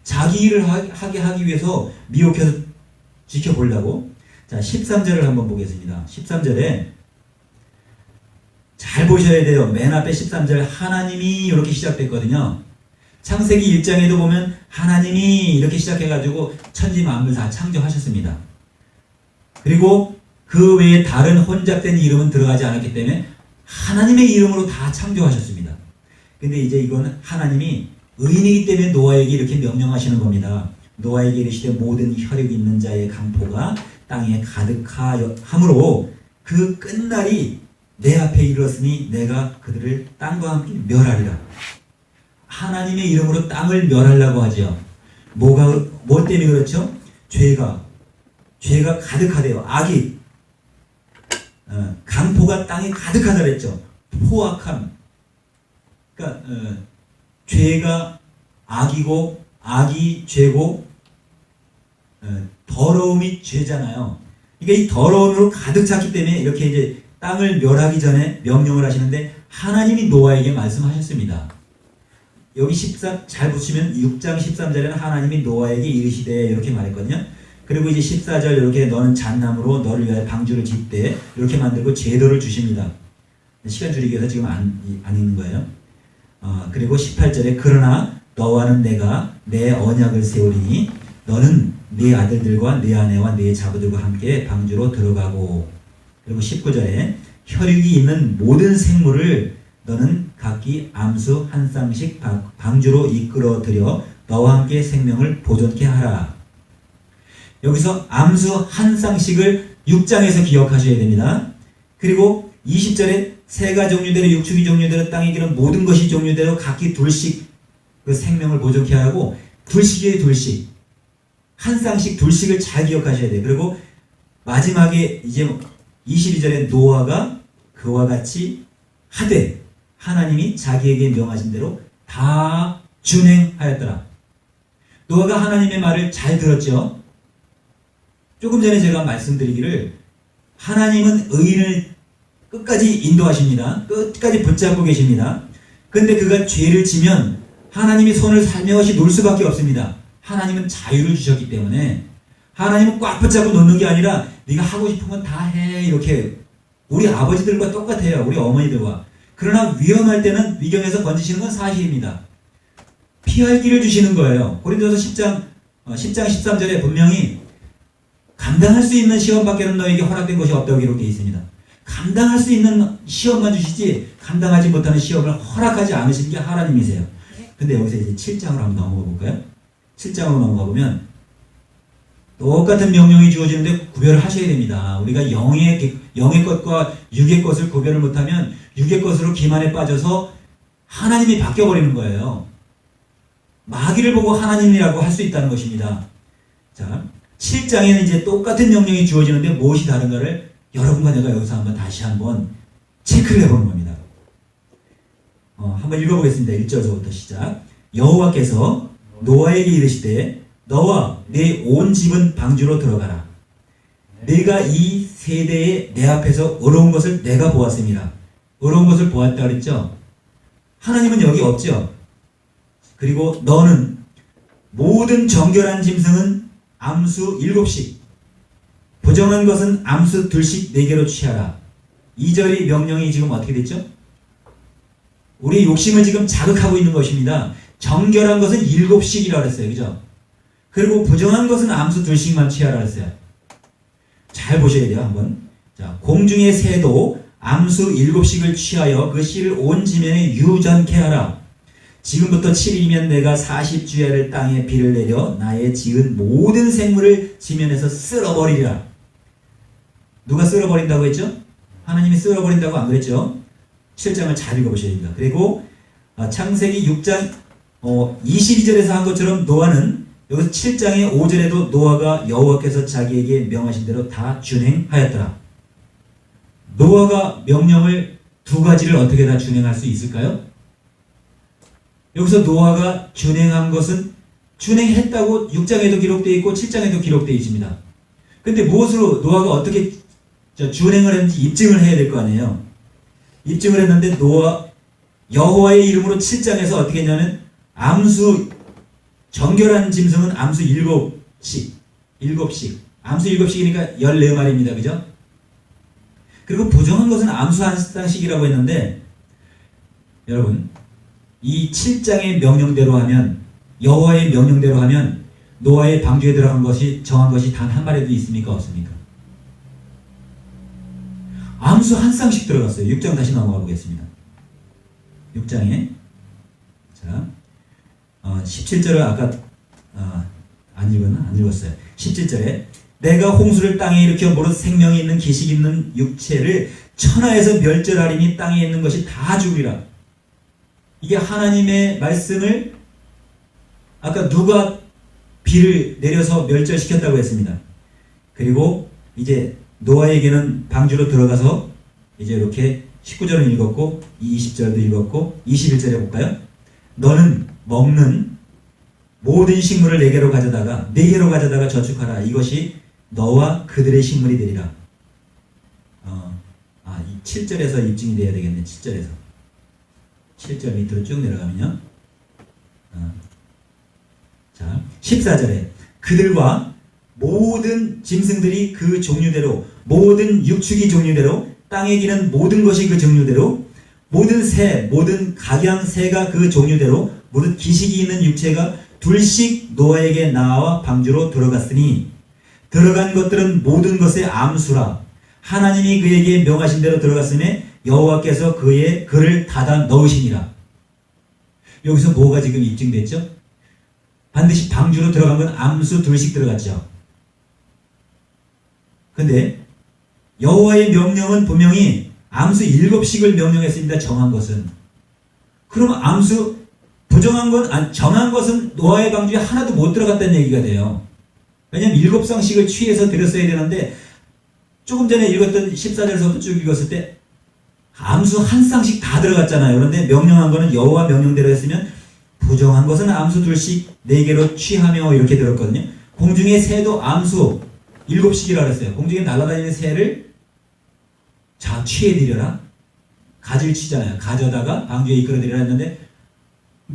자기 일을 하게 하기 위해서 미혹해서 지켜보려고. 자, 13절을 한번 보겠습니다. 13절에 잘 보셔야 돼요. 맨 앞에 13절 하나님이 이렇게 시작됐거든요. 창세기 1장에도 보면 하나님이 이렇게 시작해가지고 천지 만물 다 창조하셨습니다. 그리고 그 외에 다른 혼잡된 이름은 들어가지 않았기 때문에 하나님의 이름으로 다 창조하셨습니다. 근데 이제 이거는 하나님이 의인이기 때문에 노아에게 이렇게 명령하시는 겁니다. 노아에게 이르시되 모든 혈육 있는 자의 강포가 땅에 가득하므로 그 끝날이 내 앞에 이르렀으니 내가 그들을 땅과 함께 멸하리라. 하나님의 이름으로 땅을 멸하려고 하죠. 뭐 때문에 그렇죠? 죄가 가득하대요. 악이 강포가 땅에 가득하다 그랬죠. 포악함. 그러니까 죄가 악이고 악이 죄고 더러움이 죄잖아요. 그러니까 이 더러움으로 가득 찼기 때문에 이렇게 이제 땅을 멸하기 전에 명령을 하시는데 하나님이 노아에게 말씀하셨습니다. 여기 14 잘 보시면 6장 13절에는 하나님이 노아에게 이르시되 이렇게 말했거든요. 그리고 이제 14절 이렇게 너는 잣나무로 너를 위하여 방주를 짓되 이렇게 만들고 제도를 주십니다. 시간 줄이기 위해서 지금 안 읽는 거예요. 그리고 18절에 그러나 너와는 내가 내 언약을 세우리니 너는 네 아들들과 네 아내와 네 자부들과 함께 방주로 들어가고 그리고 19절에 혈육이 있는 모든 생물을 너는 각기 암수 한 쌍씩 방주로 이끌어들여 너와 함께 생명을 보존케 하라. 여기서 암수 한 쌍씩을 6장에서 기억하셔야 됩니다. 그리고 20절에 새가 종류대로 육축이 종류대로 땅에 기는 모든 것이 종류대로 각기 둘씩 그 생명을 보존케 하고 둘씩에 둘씩 한 쌍씩 둘씩을 잘 기억하셔야 돼요. 그리고 마지막에 이제 22절에 노아가 그와 같이 하되 하나님이 자기에게 명하신 대로 다 준행하였더라. 노아가 하나님의 말을 잘 들었죠. 조금 전에 제가 말씀드리기를 하나님은 의인을 끝까지 인도하십니다. 끝까지 붙잡고 계십니다. 근데 그가 죄를 지면 하나님이 손을 살며시 놓을 수밖에 없습니다. 하나님은 자유를 주셨기 때문에 하나님은 꽉 붙잡고 놓는 게 아니라 네가 하고 싶은 건 다 해 이렇게 우리 아버지들과 똑같아요. 우리 어머니들과. 그러나 위험할 때는 위경에서 건지시는 건 사실입니다. 피할 길을 주시는 거예요. 고린도서 10장 13절에 분명히 감당할 수 있는 시험밖에는 너에게 허락된 것이 없다고 기록되어 있습니다. 감당할 수 있는 시험만 주시지 감당하지 못하는 시험을 허락하지 않으시는 게 하나님이세요. 근데 여기서 이제 7장으로 한번 넘어가 볼까요? 7장으로 넘어가 보면 똑같은 명령이 주어지는데 구별을 하셔야 됩니다. 우리가 영의 것과 육의 것을 구별을 못하면 육의 것으로 기만에 빠져서 하나님이 바뀌어버리는 거예요. 마귀를 보고 하나님이라고 할 수 있다는 것입니다. 자, 7장에는 이제 똑같은 명령이 주어지는데 무엇이 다른가를 여러분과 내가 여기서 한번 다시 한번 체크를 해보는 겁니다. 한번 읽어보겠습니다. 1절부터 시작. 여호와께서 노아에게 이르시되 너와 내 온 집은 방주로 들어가라. 내가 이 세대에 내 앞에서 의로운 것을 내가 보았습니다. 의로운 것을 보았다 그랬죠? 하나님은 여기 없죠? 그리고 너는 모든 정결한 짐승은 암수 7씩 부정한 것은 암수 2씩 4개로 취하라. 2절의 명령이 지금 어떻게 됐죠? 우리 욕심을 지금 자극하고 있는 것입니다. 정결한 것은 7씩이라고 했어요. 그죠? 그리고 부정한 것은 암수 2씩만 취하라 했어요. 잘 보셔야 돼요. 한번. 자, 공중의 새도 암수 7씩을 취하여 그 씨를 온 지면에 유전케 하라. 지금부터 7일이면 내가 40주야를 땅에 비를 내려 나의 지은 모든 생물을 지면에서 쓸어버리리라. 누가 쓸어버린다고 했죠? 하나님이 쓸어버린다고 안 그랬죠? 7장을 잘 읽어보셔야 됩니다. 그리고 창세기 6장 22절에서 한 것처럼 노아는 여기서 7장의 5절에도 노아가 여호와께서 자기에게 명하신 대로 다 준행하였더라. 노아가 명령을 2가지를 어떻게 다 준행할 수 있을까요? 여기서 노아가 준행한 것은 준행했다고 6장에도 기록되어 있고 7장에도 기록되어 있습니다. 근데 무엇으로 노아가 어떻게 준행을 했는지 입증을 해야 될 거 아니에요. 입증을 했는데 여호와의 이름으로 7장에서 어떻게 했냐면 암수 정결한 짐승은 암수 7씩 암수 7씩이니까 14마리입니다. 그죠? 그리고 부정한 것은 암수 한 쌍씩이라고 했는데 여러분 이 7장의 명령대로 하면 여호와의 명령대로 하면 노아의 방주에 들어간 것이 정한 것이 단 한 마리도 있습니까? 없습니까? 암수 한 쌍씩 들어갔어요. 6장 다시 넘어가 보겠습니다. 6장에 자 17절을 아까 안 읽었어요. 17절에 내가 홍수를 땅에 일으켜 무릇 생명이 있는 기식 있는 육체를 천하에서 멸절하리니 땅에 있는 것이 다 죽으리라. 이게 하나님의 말씀을 아까 누가 비를 내려서 멸절시켰다고 했습니다. 그리고 이제 노아에게는 방주로 들어가서 이제 이렇게 19절은 읽었고 20절도 읽었고 21절에 볼까요? 너는 먹는 모든 식물을 네개로 가져다가 저축하라. 이것이 너와 그들의 식물이 되리라. 이 7절에서 입증이 돼야 되겠네. 7절 밑으로 쭉 내려가면요. 자, 14절에 그들과 모든 짐승들이 그 종류대로 모든 육축이 종류대로 땅에 기는 모든 것이 그 종류대로 모든 새 모든 각양 새가 그 종류대로 무릇 기식이 있는 육체가 2씩 노아에게 나와 방주로 들어갔으니 들어간 것들은 모든 것의 암수라. 하나님이 그에게 명하신 대로 들어갔으며 여호와께서 그를 닫아 넣으시니라. 여기서 뭐가 지금 입증됐죠? 반드시 방주로 들어간 건 암수 2씩 들어갔죠. 근데 여호와의 명령은 분명히 암수 7씩을 명령했습니다. 정한 것은. 그럼 암수 정한 것은 노아의 방주에 하나도 못 들어갔다는 얘기가 돼요. 왜냐하면 7쌍씩을 취해서 드렸어야 되는데 조금 전에 읽었던 14절에서부터 쭉 읽었을 때 암수 한 쌍씩 다 들어갔잖아요. 그런데 명령한 거는 여호와 명령대로 했으면 부정한 것은 암수 2씩 4개로 취하며 이렇게 들었거든요. 공중의 새도 암수 7씩이라고 했어요. 공중에 날아다니는 새를 취해드려라. 가지를 치잖아요. 가져다가 방주에 이끌어드리라 했는데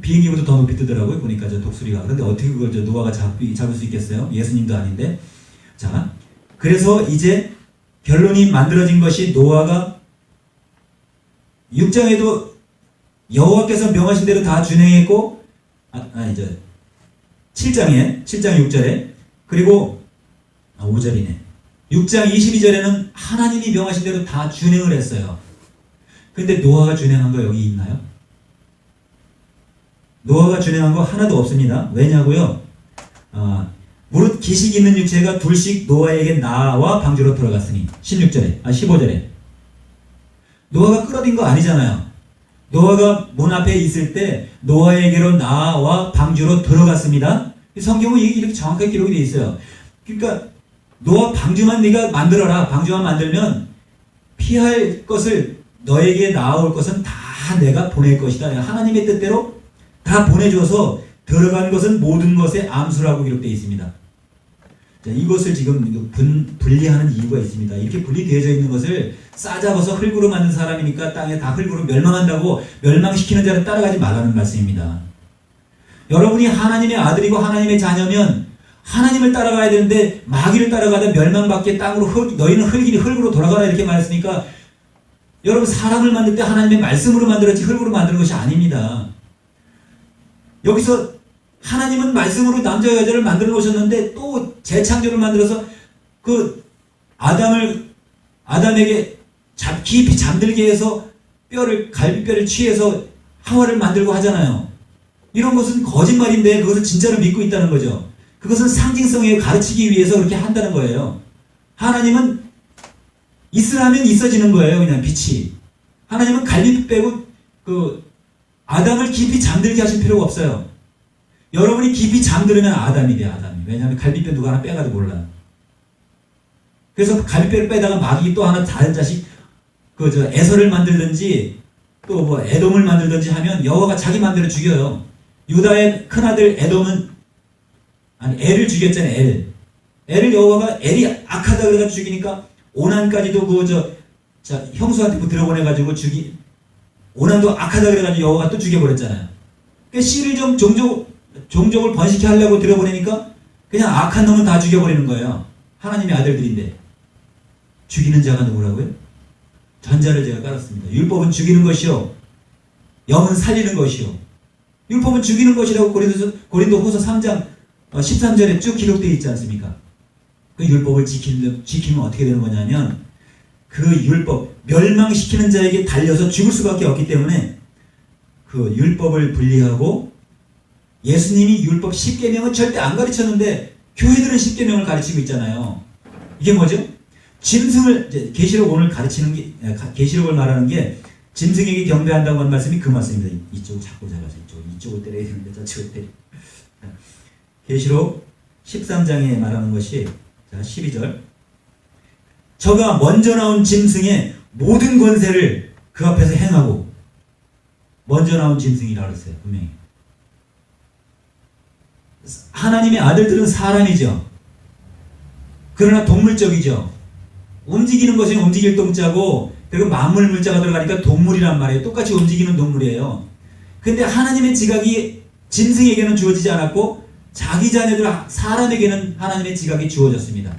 비행기보다 더 높이 뜨더라고요. 보니까 저 독수리가. 그런데 어떻게 그걸 노아가 잡을 수 있겠어요? 예수님도 아닌데. 자, 그래서 이제 결론이 만들어진 것이 노아가 6장에도 여호와께서 명하신 대로 다 준행했고, 이제 7장 6절에 그리고 5절이네. 6장 22절에는 하나님이 명하신 대로 다 준행을 했어요. 근데 노아가 준행한 거 여기 있나요? 노아가 준행한 거 하나도 없습니다. 왜냐고요? 무릇 기식 있는 육체가 2씩 노아에게 나와 방주로 들어갔으니 15절에 노아가 끌어들인 거 아니잖아요. 노아가 문 앞에 있을 때 노아에게로 나와 방주로 들어갔습니다. 성경은 이렇게 정확하게 기록이 되어 있어요. 그러니까 노아 방주만 네가 만들어라. 방주만 만들면 피할 것을 너에게 나올 것은 다 내가 보낼 것이다. 하나님의 뜻대로 다 보내줘서 들어간 것은 모든 것의 암수라고 기록되어 있습니다. 자, 이것을 지금 분리하는 이유가 있습니다. 이렇게 분리되어져 있는 것을 싸잡아서 흙으로 만든 사람이니까 땅에 다 흙으로 멸망한다고 멸망시키는 자를 따라가지 말라는 말씀입니다. 여러분이 하나님의 아들이고 하나님의 자녀면 하나님을 따라가야 되는데 마귀를 따라가다 멸망받게 땅으로 너희는 흙으로 돌아가라 이렇게 말했으니까 여러분 사람을 만들 때 하나님의 말씀으로 만들었지 흙으로 만드는 것이 아닙니다. 여기서 하나님은 말씀으로 남자와 여자를 만들어 놓으셨는데 또 재창조를 만들어서 그 아담에게 깊이 잠들게 해서 갈비뼈를 취해서 하와를 만들고 하잖아요. 이런 것은 거짓말인데 그것을 진짜로 믿고 있다는 거죠. 그것은 상징성에 가르치기 위해서 그렇게 한다는 거예요. 하나님은 있으라면 있어지는 거예요. 그냥 빛이. 하나님은 갈비뼈 빼고 아담을 깊이 잠들게 하실 필요가 없어요. 여러분이 깊이 잠들으면 아담이 돼, 아담이. 왜냐하면 갈비뼈 누가 하나 빼가지고 몰라요. 그래서 갈비뼈를 빼다가 마귀 또 하나 다른 자식, 에서를 만들든지 또 뭐 에돔을 만들든지 하면 여호와가 자기 마음대로 죽여요. 유다의 큰아들 에돔은, 엘을 죽였잖아요, 엘을 여호와가 엘이 악하다 그래가지고 죽이니까 오난까지도 형수한테 들어보내가지고 오난도 악하다 그래가지고 여호와가 또 죽여버렸잖아요. 그러니까 씨를 좀 종족을 번식케 하려고 들어보내니까 그냥 악한 놈은 다 죽여버리는 거예요. 하나님의 아들들인데. 죽이는 자가 누구라고요? 전자를 제가 깔았습니다. 율법은 죽이는 것이요, 영은 살리는 것이요. 율법은 죽이는 것이라고 고린도후서 3장 13절에 쭉 기록되어 있지 않습니까? 그 율법을 지키면 어떻게 되는 거냐면 그 율법, 멸망시키는 자에게 달려서 죽을 수밖에 없기 때문에 그 율법을 분리하고, 예수님이 율법 10계명은 절대 안 가르쳤는데 교회들은 10계명을 가르치고 있잖아요. 이게 뭐죠? 짐승을, 계시록 오늘 가르치는 게, 계시록을 말하는 게 짐승에게 경배한다고 하는 말씀이 그 말씀입니다. 이쪽을 자꾸 잡아서 이쪽을 때려야 되는데 저쪽을 때려. 계시록 13장에 말하는 것이, 자, 12절. 저가 먼저 나온 짐승의 모든 권세를 그 앞에서 행하고, 먼저 나온 짐승이라고 했어요, 분명히. 하나님의 아들들은 사람이죠. 그러나 동물적이죠. 움직이는 것은 움직일 동자고, 그리고 만물 물자가 들어가니까 동물이란 말이에요. 똑같이 움직이는 동물이에요. 근데 하나님의 지각이 짐승에게는 주어지지 않았고 자기 자녀들 사람에게는 하나님의 지각이 주어졌습니다.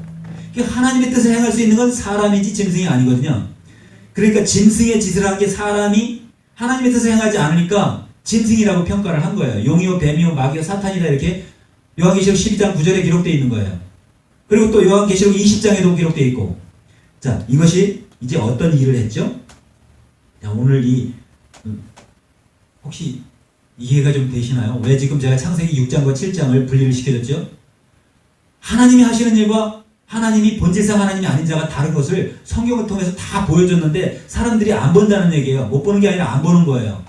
하나님의 뜻을 행할 수 있는 건 사람이지 짐승이 아니거든요. 그러니까 짐승의 짓을 한 게 사람이 하나님의 뜻을 행하지 않으니까 짐승이라고 평가를 한 거예요. 용이요 뱀이요 마귀요 사탄이다, 이렇게 요한계시록 12장 9절에 기록되어 있는 거예요. 그리고 또 요한계시록 20장에도 기록되어 있고. 자, 이것이 이제 어떤 일을 했죠? 자, 오늘 혹시 이해가 좀 되시나요? 왜 지금 제가 창세기 6장과 7장을 분리를 시켜줬죠? 하나님이 하시는 일과 하나님이 본질상 하나님이 아닌 자가 다른 것을 성경을 통해서 다 보여줬는데 사람들이 안 본다는 얘기예요. 못 보는 게 아니라 안 보는 거예요.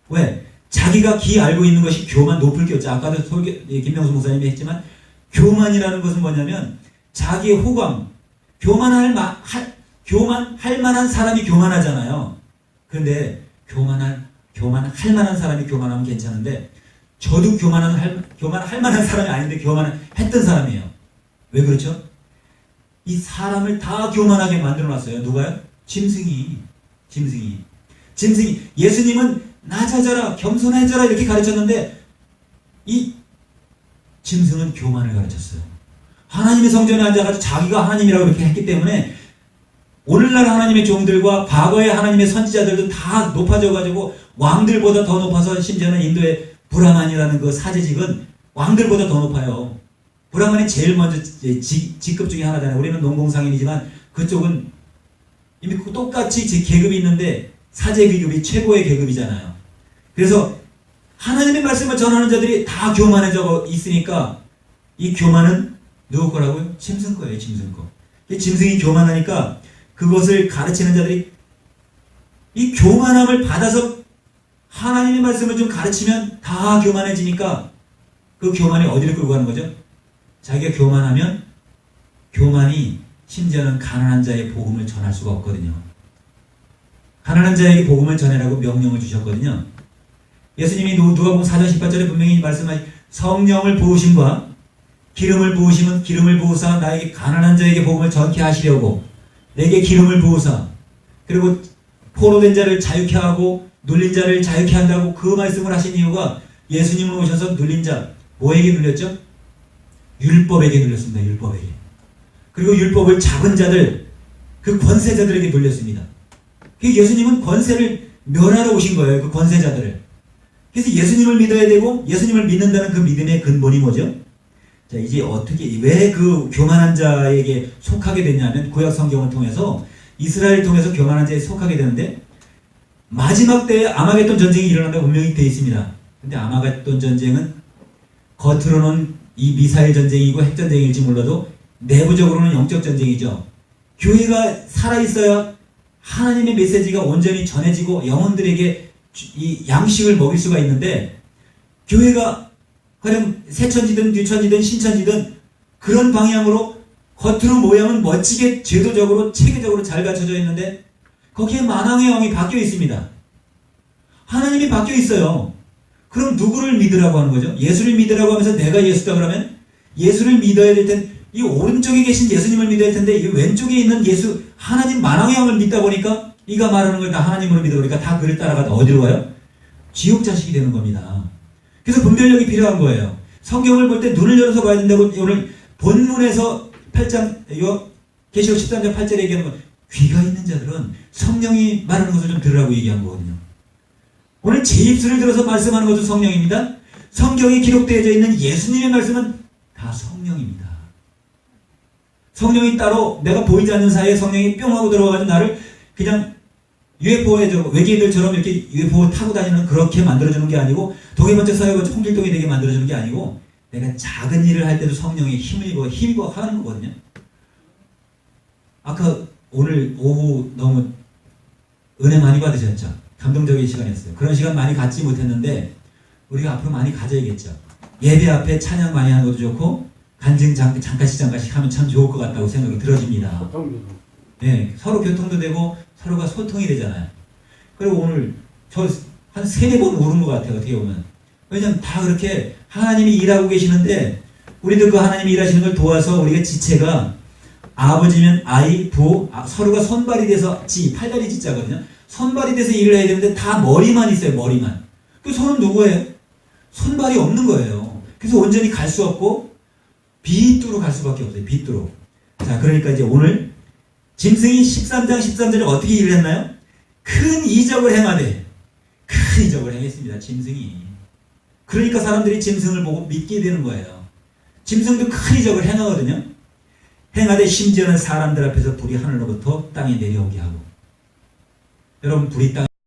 왜? 자기가 알고 있는 것이 교만, 높을 겼죠. 아까도 김명수 목사님이 했지만 교만이라는 것은 뭐냐면 자기의 호감, 교만할 만한 사람이 교만하잖아요. 그런데 교만할 만한 사람이 교만하면 괜찮은데 저도 교만할 만한 사람이 아닌데 교만을 했던 사람이에요. 왜 그렇죠? 이 사람을 다 교만하게 만들어놨어요. 누가요? 짐승이. 예수님은 낮아져라, 겸손해져라 이렇게 가르쳤는데 이 짐승은 교만을 가르쳤어요. 하나님의 성전에 앉아가지고 자기가 하나님이라고 이렇게 했기 때문에 오늘날 하나님의 종들과 과거의 하나님의 선지자들도 다 높아져가지고 왕들보다 더 높아서, 심지어는 인도의 브라만이라는 그 사제직은 왕들보다 더 높아요. 브라만이 제일 먼저 직급 중에 하나잖아요. 우리는 농공상인이지만 그쪽은 이미 똑같이 계급이 있는데 사제 계급이 최고의 계급이잖아요. 그래서 하나님의 말씀을 전하는 자들이 다 교만해져 있으니까 이 교만은 누구 거라고요? 짐승 거예요, 짐승 거. 짐승이 교만하니까 그것을 가르치는 자들이 이 교만함을 받아서 하나님의 말씀을 좀 가르치면 다 교만해지니까 그 교만이 어디를 끌고 가는 거죠? 자기가 교만하면 교만이 심지어는 가난한 자의 복음을 전할 수가 없거든요. 가난한 자에게 복음을 전해라고 명령을 주셨거든요. 예수님이 누가복음 4장 18절에 분명히 말씀하신 성령을 부으심과 기름을 부으시면 기름을 부으사 나에게 가난한 자에게 복음을 전케 하시려고 내게 기름을 부으사, 그리고 포로된 자를 자유케 하고 눌린 자를 자유케 한다고 그 말씀을 하신 이유가 예수님을 오셔서 눌린 자 뭐에게 눌렸죠? 율법에게 눌렸습니다. 율법에게. 그리고 율법을 잡은 자들, 그 권세자들에게 눌렸습니다. 그 예수님은 권세를 멸하러 오신 거예요. 그 권세자들을. 그래서 예수님을 믿어야 되고 예수님을 믿는다는 그 믿음의 근본이 뭐죠? 자, 이제 어떻게 왜 그 교만한 자에게 속하게 됐냐면 구약 성경을 통해서 이스라엘을 통해서 교만한 자에 속하게 되는데 마지막 때에 아마겟돈 전쟁이 일어난다고 분명히 되어 있습니다. 근데 아마겟돈 전쟁은 겉으로는 이 미사일 전쟁이고 핵 전쟁일지 몰라도 내부적으로는 영적 전쟁이죠. 교회가 살아있어야 하나님의 메시지가 온전히 전해지고 영혼들에게 이 양식을 먹일 수가 있는데 교회가 그냥 새천지든 뒤천지든 신천지든 그런 방향으로 겉으로 모양은 멋지게 제도적으로 체계적으로 잘 갖춰져 있는데 거기에 만왕의 왕이 바뀌어 있습니다. 하나님이 바뀌어 있어요. 그럼 누구를 믿으라고 하는 거죠? 예수를 믿으라고 하면서 내가 예수다 그러면 예수를 믿어야 될 텐데 이 오른쪽에 계신 예수님을 믿어야 할 텐데 이 왼쪽에 있는 예수 하나님 만왕의 왕을 믿다 보니까 이가 말하는 걸 다 하나님으로 믿어 보니까 다 그를 따라가다 어디로 가요? 지옥 자식이 되는 겁니다. 그래서 분별력이 필요한 거예요. 성경을 볼 때 눈을 열어서 봐야 된다고 오늘 본문에서 8장 계시록 13장 8절에 얘기하는 건 귀가 있는 자들은 성령이 말하는 것을 좀 들으라고 얘기한 거거든요. 오늘 제 입술을 들어서 말씀하는 것도 성령입니다. 성경에 기록되어져 있는 예수님의 말씀은 다 성령입니다. 성령이 따로 내가 보이지 않는 사이에 성령이 뿅 하고 들어가가지고 나를 그냥 UFO에 외계인들처럼 이렇게 UFO 타고 다니는 그렇게 만들어주는 게 아니고 동해번쩍 서해번쩍 홍길동이 되게 만들어주는 게 아니고 내가 작은 일을 할 때도 성령의 힘입어 하는 거거든요. 아까 오늘 오후 너무 은혜 많이 받으셨죠? 감동적인 시간이었어요. 그런 시간 많이 갖지 못했는데 우리가 앞으로 많이 가져야겠죠. 예배 앞에 찬양 많이 하는 것도 좋고 간증 잠깐씩 하면 참 좋을 것 같다고 생각이 들어집니다. 네, 서로 교통도 되고 서로가 소통이 되잖아요. 그리고 오늘 저 한 3-4번 울은 것 같아요. 어떻게 보면. 왜냐면 다 그렇게 하나님이 일하고 계시는데 우리도 그 하나님이 일하시는 걸 도와서 우리가 지체가 아버지면 아이, 부, 서로가 손발이 돼서 팔다리 지자거든요. 손발이 돼서 일을 해야 되는데 다 머리만 있어요. 머리만. 그 손은 누구예요? 손발이 없는 거예요. 그래서 온전히 갈 수 없고 빗두로 갈 수밖에 없어요. 빗두로. 자, 그러니까 이제 오늘 짐승이 13장 13절에 어떻게 일을 했나요? 큰 이적을 행하되 큰 이적을 행했습니다. 짐승이. 그러니까 사람들이 짐승을 보고 믿게 되는 거예요. 짐승도 큰 이적을 행하거든요. 행하되 심지어는 사람들 앞에서 불이 하늘로부터 땅에 내려오게 하고 여러분 불이 땅에